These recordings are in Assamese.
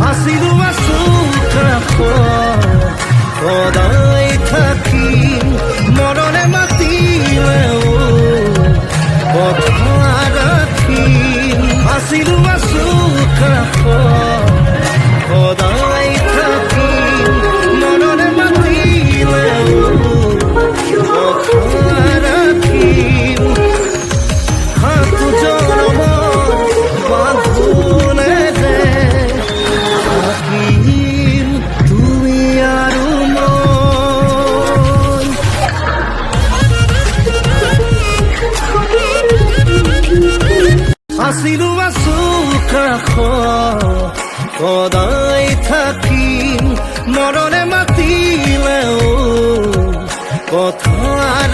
আছিলো আছো কাষত সদায় থাকিম মৰণে মাতিলেও কথা ৰাখিম আছিলো আছো কাষত সদায় থাকিম মৰণে মাতিলেও কথা ৰাখিম হাতু জনমৰ বান্ধোনে যে থাকিম তুমি আৰু মই আছিলো আছো কাষত সদায় থাকিম মৰণে মাতিলেও কথা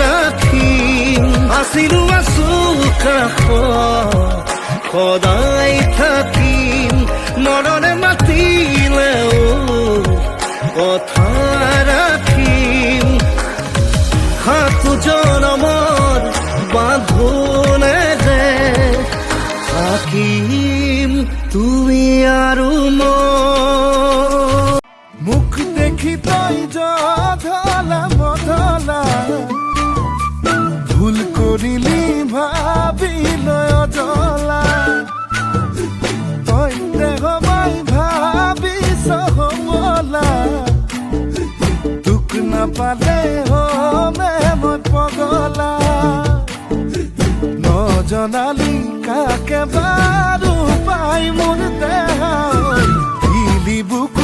ৰাখিম আছিলো আছো কাষত সদায় থাকিম মৰণে মাতিলেও কথা ৰাখিম সাতু জনমৰ বান্ধোনে যে থাকিম তুমি আৰু মই মুখ দেখি তই জধলা মধলা ভুল কৰিলি ভাবি লৈ অজলা তই দেহবাই ভাবিছ হমলা দুখ নাপালে হমে মই পগলা নজনালি কাকে বাৰু পাই মোৰ দেহা দিলি বুক